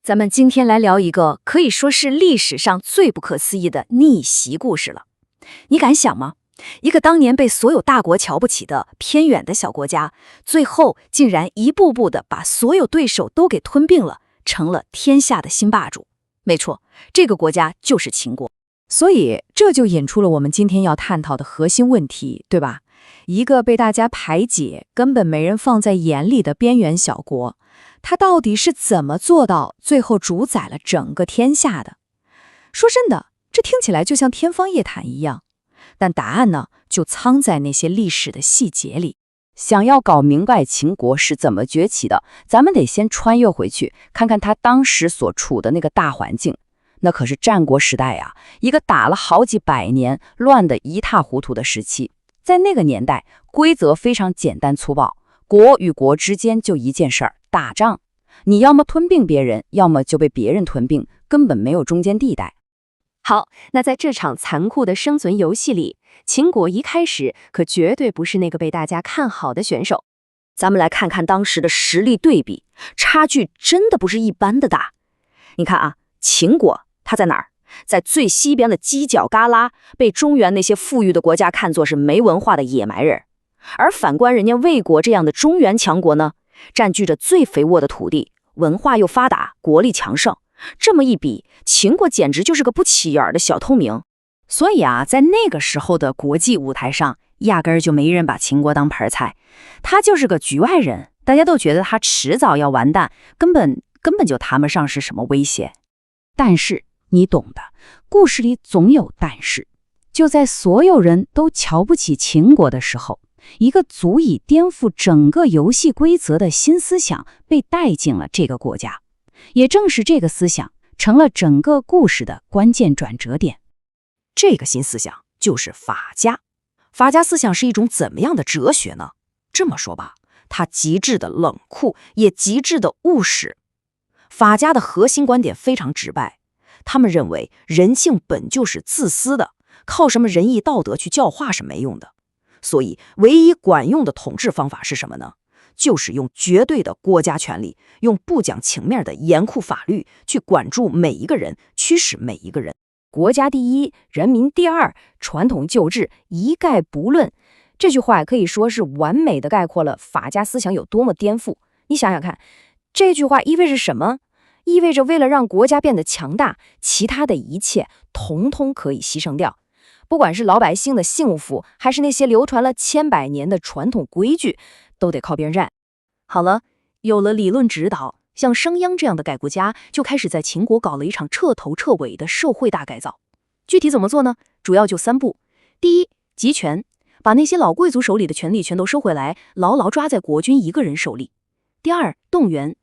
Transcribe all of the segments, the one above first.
咱们今天来聊一个可以说是历史上最不可思议的逆袭故事了。你敢想吗？一个当年被所有大国瞧不起的偏远的小国家，最后竟然一步步的把所有对手都给吞并了，成了天下的新霸主。没错，这个国家就是秦国。所以这就引出了我们今天要探讨的核心问题，对吧？一个被大家排挤、根本没人放在眼里的边缘小国，它到底是怎么做到最后主宰了整个天下的？说真的，这听起来就像天方夜谭一样，但答案呢，就藏在那些历史的细节里。想要搞明白秦国是怎么崛起的，咱们得先穿越回去，看看他当时所处的那个大环境。那可是战国时代啊，一个打了好几百年、乱得一塌糊涂的时期。在那个年代，规则非常简单粗暴，国与国之间就一件事儿，打仗。你要么吞并别人，要么就被别人吞并，根本没有中间地带。好，那在这场残酷的生存游戏里，秦国一开始可绝对不是那个被大家看好的选手。咱们来看看当时的实力对比，差距真的不是一般的大。你看啊，秦国它在哪儿？在最西边的犄角旮旯，被中原那些富裕的国家看作是没文化的野蛮人。而反观人家魏国这样的中原强国呢，占据着最肥沃的土地，文化又发达，国力强盛。这么一比，秦国简直就是个不起眼的小透明。所以啊，在那个时候的国际舞台上，压根儿就没人把秦国当盘菜，他就是个局外人，大家都觉得他迟早要完蛋，根本就谈不上是什么威胁。但是你懂的，故事里总有但是。就在所有人都瞧不起秦国的时候，一个足以颠覆整个游戏规则的新思想被带进了这个国家。也正是这个思想，成了整个故事的关键转折点。这个新思想就是法家。法家思想是一种怎么样的哲学呢？这么说吧，它极致的冷酷，也极致的务实。法家的核心观点非常直白，他们认为人性本就是自私的，靠什么仁义道德去教化是没用的。所以唯一管用的统治方法是什么呢？就是用绝对的国家权力，用不讲情面的严酷法律去管住每一个人，驱使每一个人。国家第一，人民第二，传统旧制一概不论。这句话可以说是完美的概括了法家思想有多么颠覆。你想想看，这句话意味着什么？意味着为了让国家变得强大，其他的一切统统可以牺牲掉。不管是老百姓的幸福，还是那些流传了千百年的传统规矩，都得靠边站。好了，有了理论指导，像商鞅这样的改国家就开始在秦国搞了一场彻头彻尾的社会大改造。具体怎么做呢？主要就3步。第一，集权，把那些老贵族手里的权力全都收回来，牢牢抓在国君一个人手里。第二，动员，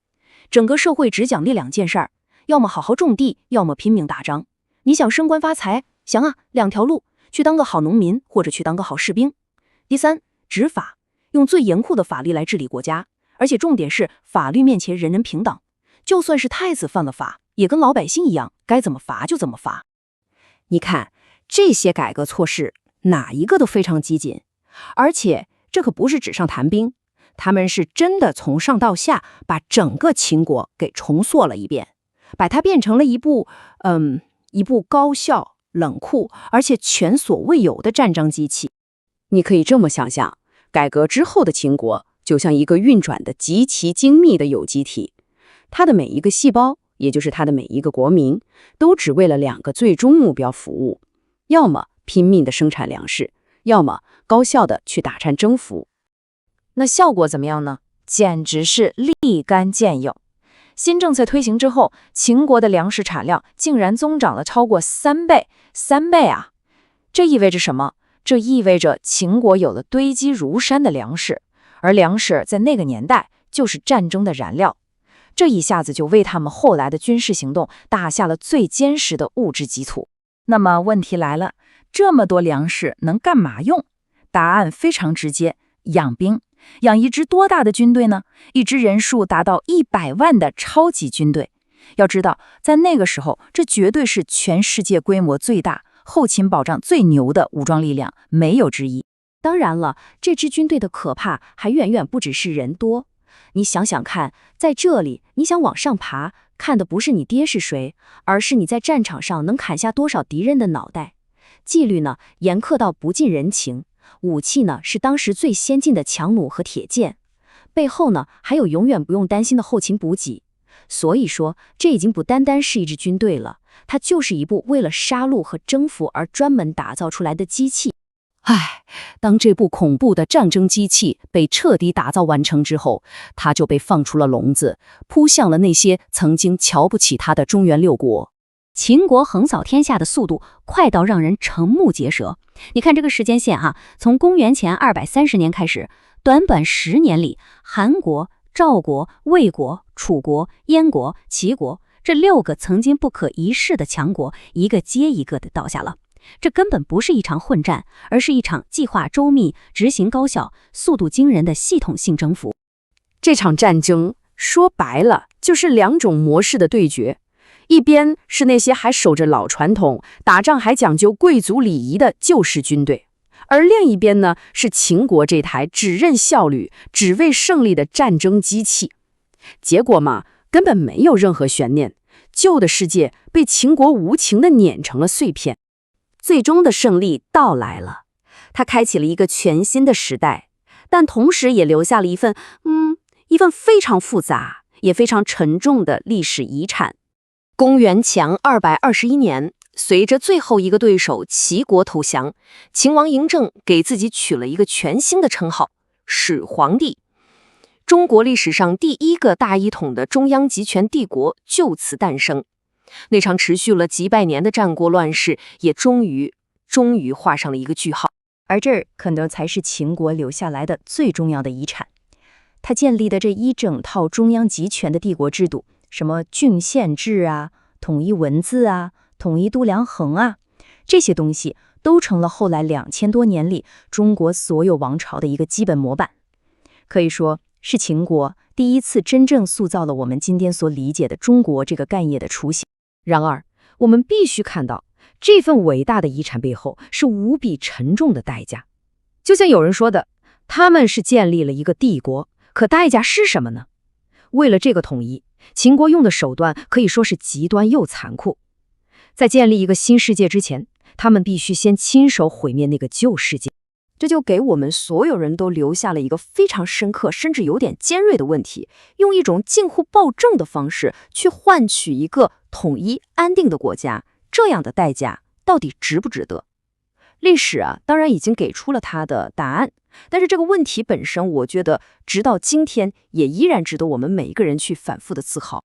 整个社会只奖励2件事儿，要么好好种地，要么拼命打仗。你想升官发财，行啊，2条路，去当个好农民，或者去当个好士兵。第三，执法，用最严酷的法律来治理国家，而且重点是法律面前人人平等，就算是太子犯了法，也跟老百姓一样，该怎么罚就怎么罚。你看，这些改革措施哪一个都非常激进，而且这可不是纸上谈兵，他们是真的从上到下把整个秦国给重塑了一遍，把它变成了一部高效、冷酷而且前所未有的战争机器。你可以这么想象，改革之后的秦国就像一个运转的极其精密的有机体，它的每一个细胞，也就是它的每一个国民，都只为了2个最终目标服务：要么拼命的生产粮食，要么高效的去打战征服。那效果怎么样呢？简直是立竿见影。新政策推行之后，秦国的粮食产量竟然增长了超过3倍，3倍啊！这意味着什么？这意味着秦国有了堆积如山的粮食，而粮食在那个年代就是战争的燃料。这一下子就为他们后来的军事行动打下了最坚实的物质基础。那么问题来了，这么多粮食能干嘛用？答案非常直接，养兵。养一支多大的军队呢？一支人数达到100万的超级军队。要知道，在那个时候，这绝对是全世界规模最大、后勤保障最牛的武装力量，没有之一。当然了，这支军队的可怕还远远不只是人多，你想想看，在这里，你想往上爬，看的不是你爹是谁，而是你在战场上能砍下多少敌人的脑袋。纪律呢，严苛到不近人情；武器呢，是当时最先进的强弩和铁剑。背后呢，还有永远不用担心的后勤补给。所以说，这已经不单单是一支军队了，它就是一部为了杀戮和征服而专门打造出来的机器。唉，当这部恐怖的战争机器被彻底打造完成之后，它就被放出了笼子，扑向了那些曾经瞧不起它的中原六国。秦国横扫天下的速度快到让人瞠目结舌。你看这个时间线啊，从公元前230年开始，短短10年里，韩国、赵国、魏国、楚国、燕国、齐国这6个曾经不可一世的强国，一个接一个的倒下了。这根本不是一场混战，而是一场计划周密、执行高效、速度惊人的系统性征服。这场战争说白了就是2种模式的对决，一边是那些还守着老传统、打仗还讲究贵族礼仪的旧式军队，而另一边呢是秦国这台只认效率、只为胜利的战争机器。结果嘛，根本没有任何悬念，旧的世界被秦国无情地碾成了碎片。最终的胜利到来了，它开启了一个全新的时代，但同时也留下了一份非常复杂也非常沉重的历史遗产。公元前221年，随着最后一个对手齐国投降，秦王嬴政给自己取了一个全新的称号——始皇帝。中国历史上第一个大一统的中央集权帝国就此诞生。那场持续了几百年的战国乱世也终于画上了一个句号。而这可能才是秦国留下来的最重要的遗产。他建立的这一整套中央集权的帝国制度，什么郡县制啊、统一文字啊、统一度量衡啊，这些东西都成了后来2000多年里中国所有王朝的一个基本模板。可以说是秦国第一次真正塑造了我们今天所理解的中国这个干业的雏形。然而，我们必须看到，这份伟大的遗产背后是无比沉重的代价。就像有人说的，他们是建立了一个帝国，可代价是什么呢？为了这个统一，秦国用的手段可以说是极端又残酷。在建立一个新世界之前，他们必须先亲手毁灭那个旧世界。这就给我们所有人都留下了一个非常深刻甚至有点尖锐的问题：用一种近乎暴政的方式去换取一个统一安定的国家，这样的代价到底值不值得？历史啊，当然已经给出了它的答案，但是这个问题本身，我觉得直到今天也依然值得我们每一个人去反复的思考。